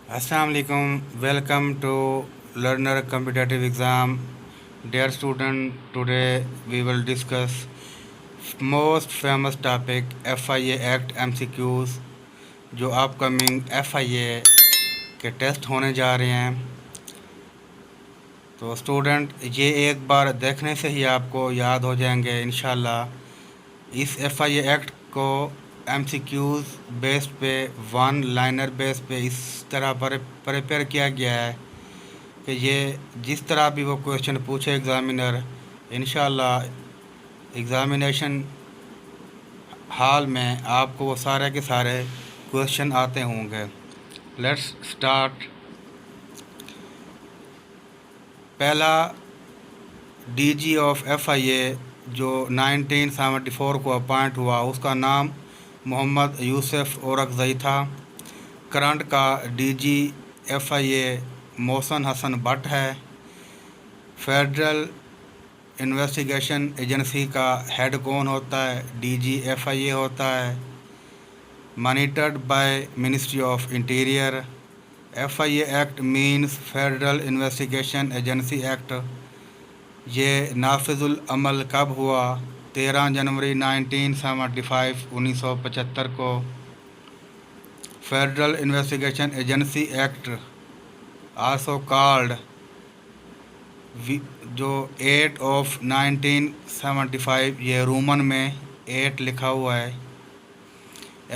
Assalamu alaikum. Welcome to Learner Competitive Exam. Dear student, today we will discuss most famous topic FIA Act MCQs जो upcoming FIA के test होने जा रहे हैं। तो student ये एक बार देखने से ही आपको याद हो जाएंगे इंशाल्लाह। इस FIA एक्ट को MCQs बेस पे वन लाइनर बेस पे इस तरह प्रिपेयर किया गया है कि ये जिस तरह भी वो क्वेश्चन पूछे एग्ज़ामिनर, इंशाल्लाह एग्ज़ामिनेशन हाल में आपको वो सारे के सारे क्वेश्चन आते होंगे। Let's start. पहला डीजी ऑफ FIA जो 1974 को अपॉइंट हुआ, उसका नाम मोहम्मद यूसुफ औरकज़ई था। करंट का डीजी FIA मोहसन हसन भट्ट है। फेडरल इन्वेस्टिगेशन एजेंसी का हेड कौन होता है? डीजी FIA होता है। Monitored by ministry of interior. FIA act means federal investigation agency act. ये नाफिजुल अमल कब हुआ? 13 जनवरी 1975 1975 को। Federal investigation agency act also called जो 8 ऑफ 1975, ये रोमन में 8 लिखा हुआ है।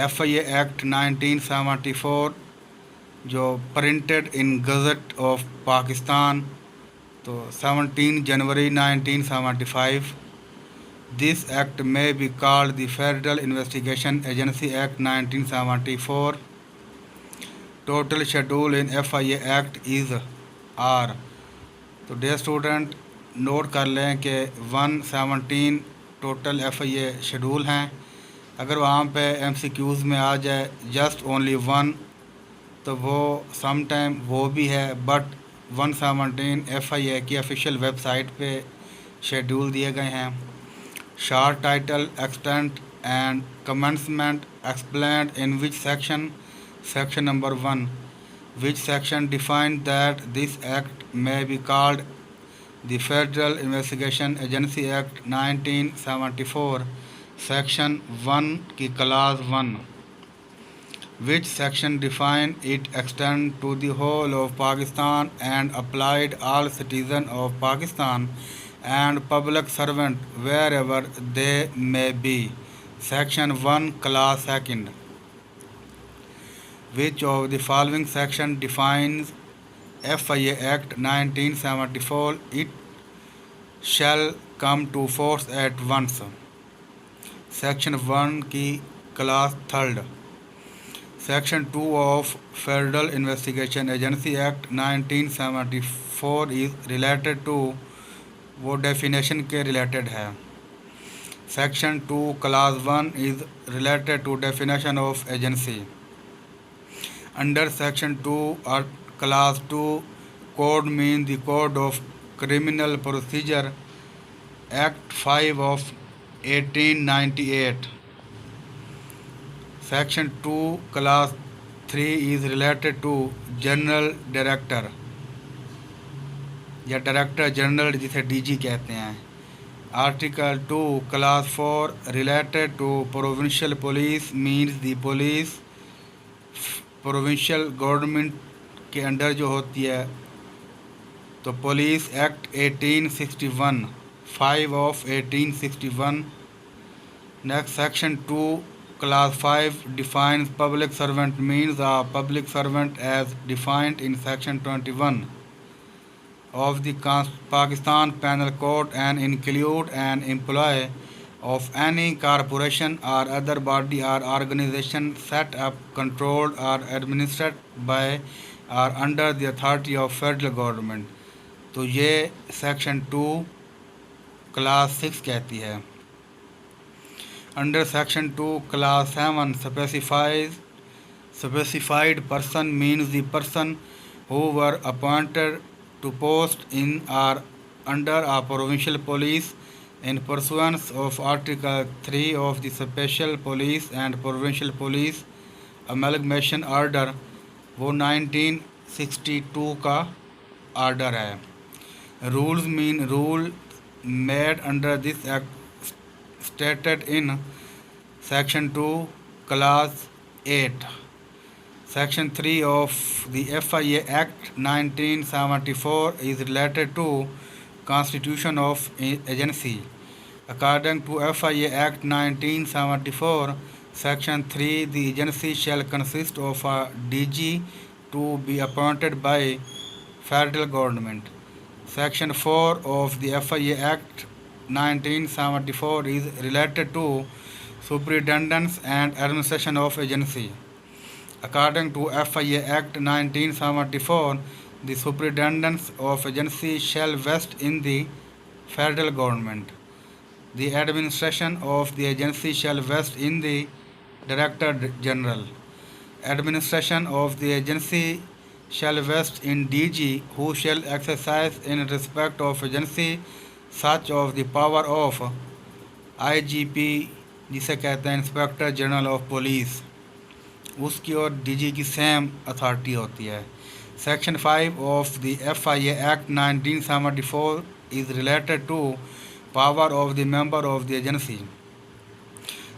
FIA एक्ट 1974 जो printed in gazette of Pakistan, तो 17 जनवरी 1975। दिस एक्ट में be called the federal investigation agency act 1974। Total schedule in FIA act is are. तो डियर स्टूडेंट नोट कर लें कि 117 टोटल FIA शेड्यूल हैं। अगर वहाँ पे MCQs में आ जाए जस्ट ओनली वन, तो वो सम टाइम वो भी है, बट 117 FIA की ऑफिशियल वेबसाइट पे शेड्यूल दिए गए हैं। Short title extent and commencement explained in which section? Section number 1। Which section defined that this act may be called the Federal Investigation Agency Act 1974, Section 1 की Clause 1. Which section define it extend to the whole of Pakistan and applied all citizens of Pakistan and public servant wherever they may be? Section 1 Clause 2. Which of the following section defines FIA Act 1974? It shall come to force at once. Section 1 की Clause 3. Section 2 of Federal Investigation Agency Act 1974 is related to, वो definition के related है। Section 2 Clause 1 is related to definition of agency. Under Section 2 or Clause 2, code means the Code of Criminal Procedure, Act 5 of 1898. Section 2 Clause 3 is related to General Director या director general, जिसे DG कहते हैं। Article 2 Clause 4 related to Provincial Police means the police provincial government के under जो होती है। तो police act 1861, 5 of 1861। Next section 2 clause 5 defines public servant means a public servant as defined in section 21 of the Pakistan Penal Code and include an employee of any corporation or other body or organization set up, controlled or administered by or under the authority of federal government। तो ये section 2 class 6 कहती है। Under section 2 class 7 specified person means the person who were appointed to post in or under a provincial police in pursuance of Article 3 of the Special Police and Provincial Police Amalgamation Order वो 1962 का order है। Rules mean rule made under this act stated in section 2 class 8 Section 3 of the FIA Act 1974 is related to constitution of agency. According to FIA Act 1974, Section 3, the agency shall consist of a DG to be appointed by federal government. Section 4 of the FIA Act 1974 is related to superintendence and administration of agency. According to FIA Act 1974, the superintendence of agency shall vest in the federal government. The administration of the agency shall vest in the Director General. Administration of the agency shall vest in DG, who shall exercise in respect of agency such of the power of IGP, जिसे कहते हैं inspector general of police, उसकी और DG की same authority होती है। Section 5 of the FIA act 1974 is related to power of the member of the agency.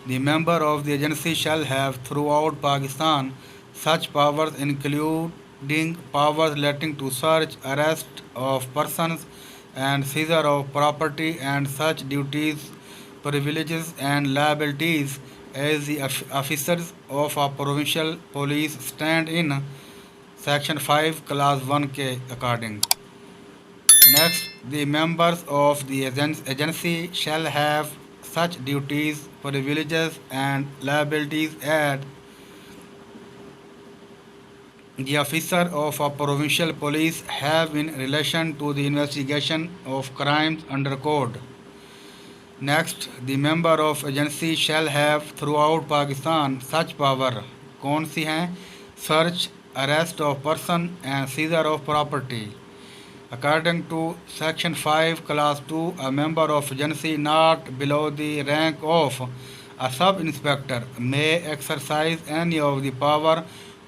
The member of the agency shall have throughout Pakistan such powers including powers relating to search, arrest of persons and seizure of property and such duties, privileges and liabilities as the officers of a provincial police stand in section 5 clause 1 के according. Next, the members of the agency shall have such duties, privileges and liabilities as the officer of a provincial police have in relation to the investigation of crimes under code. Next, the member of agency shall have throughout Pakistan such power. कौन सी हैं? Search, arrest of person and seizure of property. According to section 5 class 2, a member of agency not below the rank of a sub-inspector may exercise any of the power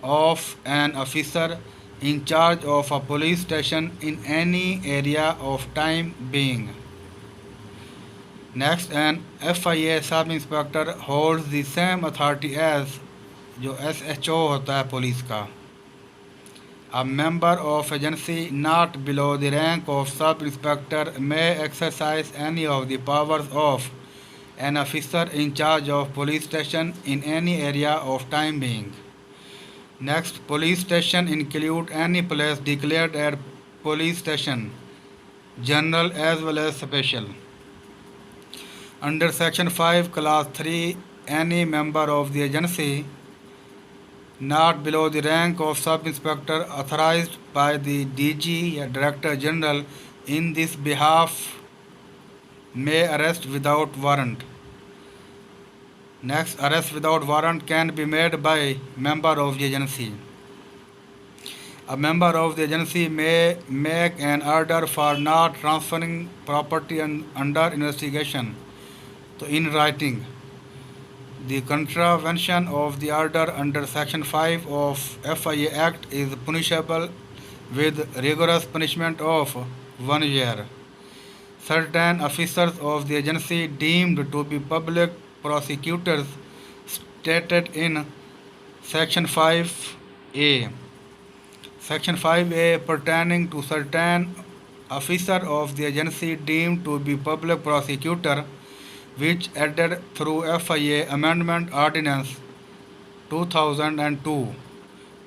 of an officer in charge of a police station in any area of time being. Next, an FIA sub-inspector holds the same authority as जो SHO होता है police का. A member of agency not below the rank of sub-inspector may exercise any of the powers of an officer in charge of police station in any area of time being. Next, police station include any place declared as police station, general as well as special. Under section 5 clause 3, any member of the agency not below the rank of sub-inspector authorized by the DG or Director General in this behalf may arrest without warrant. Next, arrest without warrant can be made by member of the agency. A member of the agency may make an order for not transferring property under investigation. So, in writing, the contravention of the order under section 5 of FIA Act is punishable with rigorous punishment of 1 year. Certain officers of the agency deemed to be public prosecutors stated in section 5A. Section 5A pertaining to certain officer of the agency deemed to be public prosecutor, which added through FIA Amendment Ordinance 2002.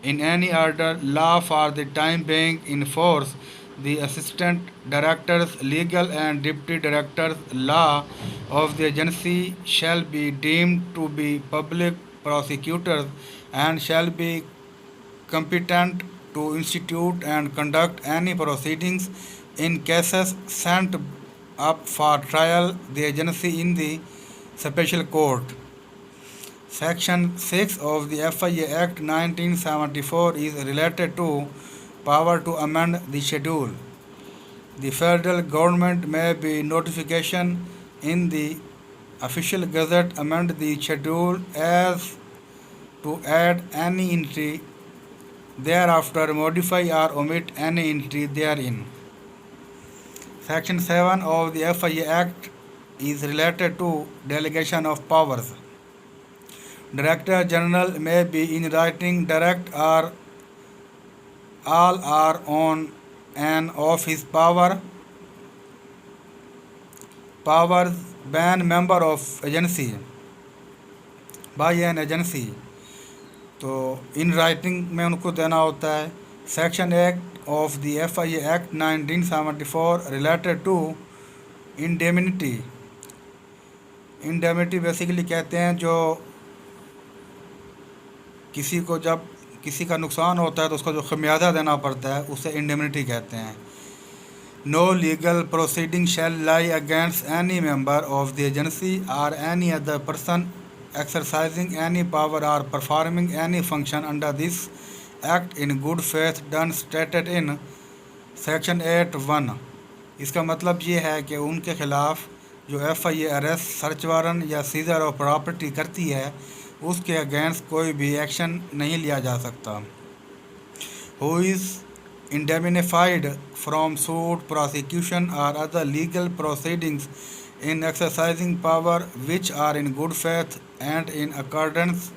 In any order, law for the time being in force, the assistant directors, legal and deputy directors, law of the agency shall be deemed to be public prosecutors and shall be competent to institute and conduct any proceedings in cases sent up for trial the agency in the special court. Section 6 of the FIA Act 1974 is related to power to amend the schedule. The federal government may by notification in the official gazette amend the schedule as to add any entry thereafter modify or omit any entry therein. Section 7 of the FIA Act is related to delegation of powers. Director General may be in writing direct or all or on and of his powers ban member of agency by an agency, तो in writing में उनको देना होता है. Section 8 of the FIA act 1974 related to indemnity. Indemnity basically कहते हैं जो किसी को जब किसी का नुकसान होता है तो उसको जो खमियाजा देना पड़ता है उसे इंडेमिनिटी कहते हैं. No legal proceeding shall lie against any member of the agency or any other person exercising any power or performing any function under this act in good faith done stated in section 8(1). इसका मतलब ये है कि उनके खिलाफ जो FIA arrest, search warrant या scissor of property करती है उसके अगेंस्ट कोई भी एक्शन नहीं लिया जा सकता. Who is indemnified from suit, prosecution or other legal proceedings in exercising power which are in good faith and in accordance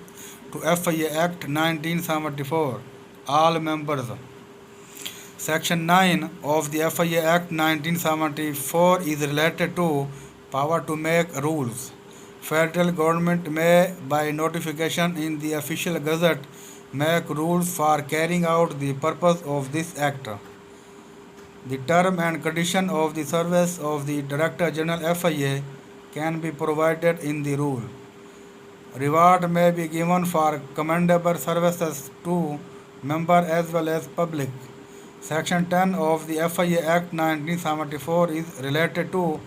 to FIA Act 1974. All members. Section 9 of the FIA Act 1974 is related to power to make rules. Federal government may, by notification in the official gazette, make rules for carrying out the purpose of this act. The term and condition of the service of the Director General FIA can be provided in the rule. Reward may be given for commendable services to member as well as public. Section 10 of the FIA Act 1974 is related to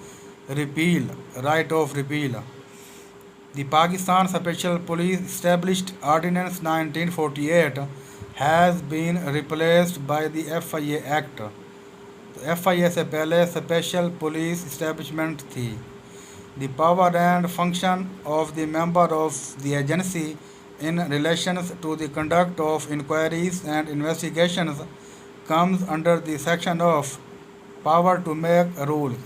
repeal, right of repeal. The Pakistan Special Police established Ordinance 1948 has been replaced by the FIA Act. तो FIA से पहले special police establishment थी. The power and function of the member of the agency in relation to the conduct of inquiries and investigations comes under the section of power to make rules.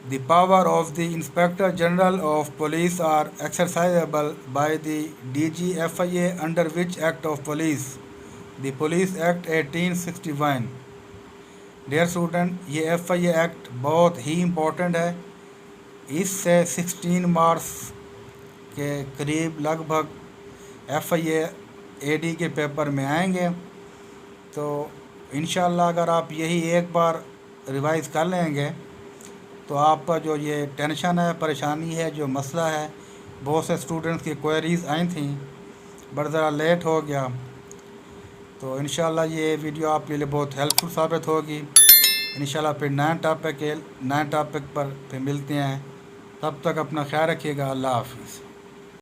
The power of the Inspector General of Police are exercisable by the DG FIA under which Act of Police? The Police Act 1861. Dear student, ये FIA act बहुत ही important है. इससे 16 marks के करीब लगभग FIA AD के paper में आएंगे. तो इंशाल्लाह अगर आप यही एक बार रिवाइज़ कर लेंगे तो आपका जो ये टेंशन है, परेशानी है, जो मसला है, बहुत से स्टूडेंट्स की क्वेरीज़ आई थी बट ज़रा लेट हो गया. तो इंशाल्लाह ये वीडियो आपके लिए बहुत हेल्पफुल साबित होगी. इंशाल्लाह फिर नए टॉपिक पर फिर मिलते हैं. तब तक अपना ख्याल रखिएगा. अल्लाह हाफिज़.